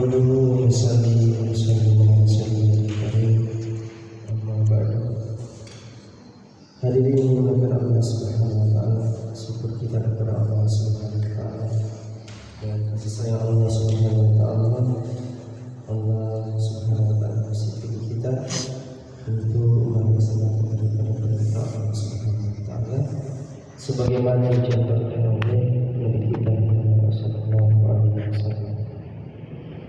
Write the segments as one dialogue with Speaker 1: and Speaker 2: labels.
Speaker 1: نحمده ونصلي ونسلم على سيدنا الكريم أما بعد. Hadirin yang dimuliakan Allah Subhanahu wa taala, syukur kita kepada Allah Subhanahu wa taala dan kasih sayang Allah Subhanahu wa taala. Allah Subhanahu wa taala kasih kita untuk melaksanakan daripada perintah Allah Subhanahu wa taala sebagaimana dicontohkan oleh Nabi kita Muhammad sallallahu alaihi wasallam.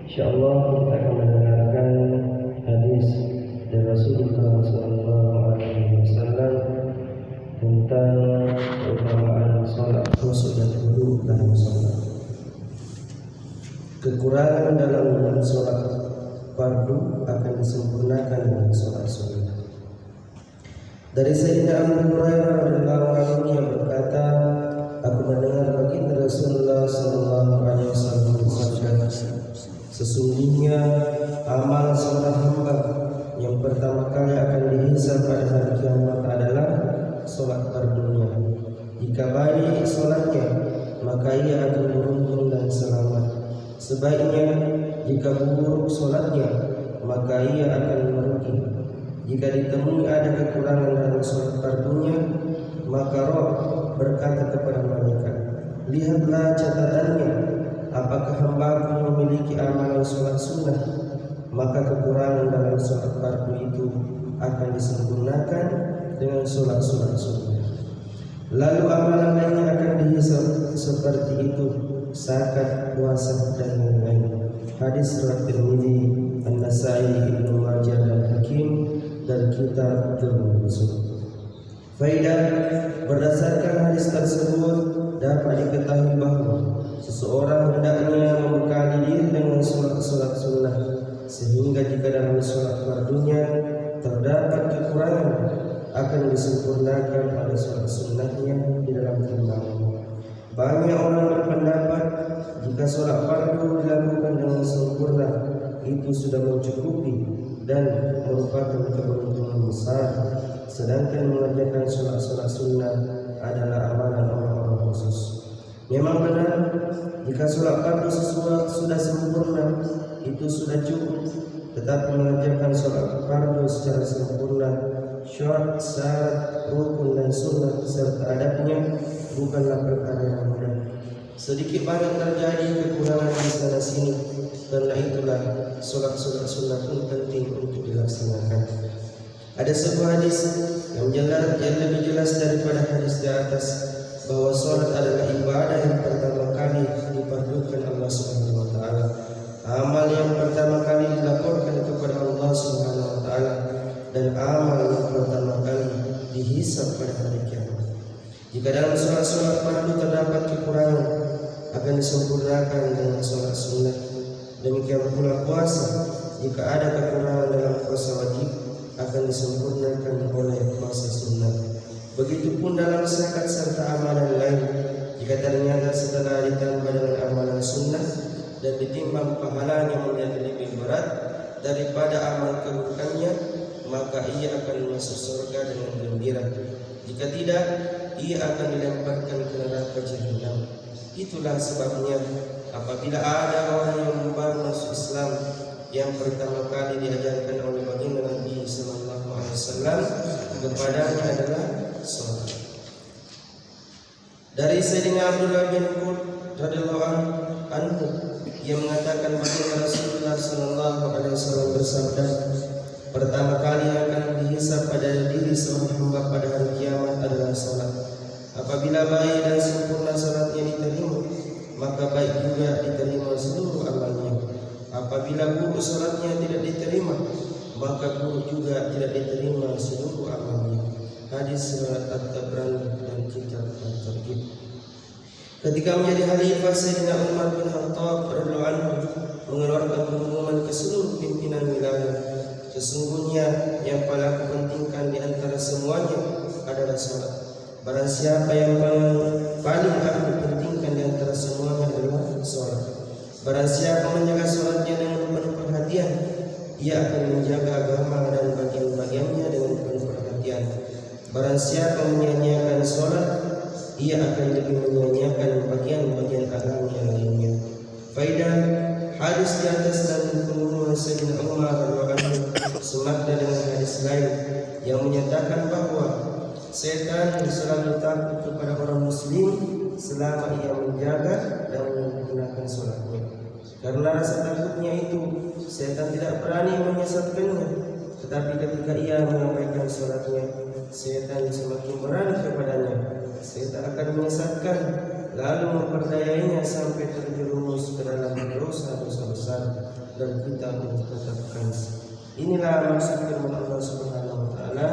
Speaker 1: Insyaallah kita akan mendengarkan hadis dari Rasulullah sallallahu alaihi wasallam tentang keutamaan salat khusyuk dan khudu dalam salat. Kekurangan dalam salat fardu akan disempurnakan dengan salat sunnah. Dari Sayyidina Abu Hurairah radhiyallahu anhu yang berkata, aku mendengar baginda Rasulullah sallallahu alaihi wasallam bersabda, sesungguhnya amal seorang hamba yang pertama kali akan dihisab pada hari kiamat adalah salat fardunya. Jika baik salatnya, maka ia akan beruntung dan selamat. Sebaiknya jika buruk salatnya, maka ia akan merugi. Jika ditemui ada kekurangan dalam salat fardunya, maka Roh berkata kepada malaikat, lihatlah catatannya, apakah hamba-Ku memiliki amalan salat sunnah? Maka kekurangan dalam salat fardu itu akan disempurnakan dengan salat-salat sunnah. Lalu amalan lainnya akan dihisab seperti itu, zakat, puasa dan lain-lain. Hadis riwayat Tirmidzi, An-Nasa'i, Ibnu Majah dan Hakim dan kitab Tirmidzi. Faidah, berdasarkan hadis tersebut dapat diketahui bahawa seseorang hendaknya membekali diri dengan salat-salat sunnah, sehingga jika dalam salat fardunya terdapat kekurangan akan disempurnakan pada salat sunnahnya di dalam timbangan. Banyak orang berpendapat jika salat fardu dilakukan dengan sempurna itu sudah mencukupi dan merupakan keberuntungan besar, sedangkan mengerjakan salat-salat sunnah adalah amalan orang-orang khusus. Memang benar, jika salat fardu sudah sempurna itu sudah cukup, tetapi mengerjakan salat fardu secara sempurna, syarat, rukun dan sunnah serta adabnya bukanlah perkara yang mudah. Sedikit banyak terjadi kekurangan di sana sini, karena itulah salat-salat sunnah pun penting untuk dilaksanakan. Ada sebuah hadis yang lebih jelas daripada hadis di atas, bahwa salat adalah ibadah yang pertama kali difardukan Allah Subhanahu wa taala. Amal yang pertama kali dilaporkan kepada Allah Subhanahu wa taala dan amal yang pertama kali dihisab pada hari kiamat. Jika dalam salat-salat fardu terdapat kekurangan, akan disempurnakan dengan salat sunnah. Demikian pula puasa, jika ada kekurangan dalam puasa wajib, akan disempurnakan oleh puasa sunnah. Begitupun dalam zakat serta amalan lain, jika ternyata setelah ditambah dengan amalan sunnah dan ditimbang pahalanya menjadi lebih berat daripada amal keburukannya, maka ia akan masuk surga dengan gembira. Jika tidak, ia akan dilemparkan ke neraka jahanam. Itulah sebabnya apabila ada orang yang baru masuk Islam, yang pertama kali diajarkan oleh baginda Nabi sallallahu alaihi wasallam kepadanya adalah salat. Dari Sayyidina Abdullah bin Qud radhiyallahu anhu yang mengatakan baginda Rasulullah sallallahu alaihi wasallam bersabda, pertama kali akan dihisab pada diri seorang hamba pada hari kiamat adalah salat. Apabila baik dan sempurna salatnya diterima, maka baik juga diterima seluruh amalnya. Apabila buruk salatnya tidak diterima, maka buruk juga tidak diterima seluruh amalnya. Hadis riwayat At-Tabrani dan kitab At-Targhib. Ketika menjadi khalifah, Sayyidina Umar bin Khattab radhiyallahu anhu mengeluarkan pengumuman ke seluruh pimpinan wilayah, sesungguhnya yang paling aku pentingkan di antara semuanya adalah salat. Barang siapa yang paling aku pentingkan di antara semuanya adalah salat. Barang siapa menjaga salatnya dengan penuh perhatian, ia akan menjaga agama dan bagian-bagiannya dengan penuh perhatian. Barang siapa menyia-nyiakan salat, ia akan lebih menyia-nyiakan bagian-bagian agama yang lainnya. Faidah, Hadis di atas dan pengumuman Sayyidina Umar radhiyallahu semakna dengan hadis lain yang menyatakan bahwa setan selalu takut kepada orang muslim selama ia menjaga dan menggunakan sholatnya. Karena rasa takutnya itu, setan tidak berani menyesatkannya. Tetapi ketika ia menyampaikan sholatnya, setan semakin berani kepadanya. Setan akan menyesatkan, lalu memperdayainya sampai terjerumus ke dalam dosa-dosa besar dan kita menetapkan. Inilah maksud firman Allah Subhanahu wa taala,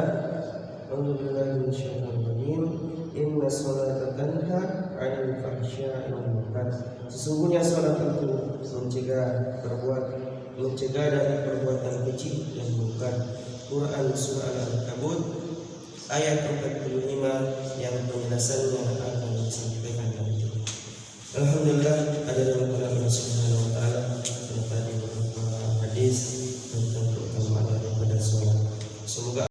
Speaker 1: "A'udzubillahi minasyaitonir rajim. Inna sholata tanha 'anil fahsya'i wal munkar." Sesungguhnya salat itu mencegah dari perbuatan keji dan munkar. Quran surah Al-Ankabut ayat 45 yang penjelasannya akan disampaikan nanti. Alhamdulillah,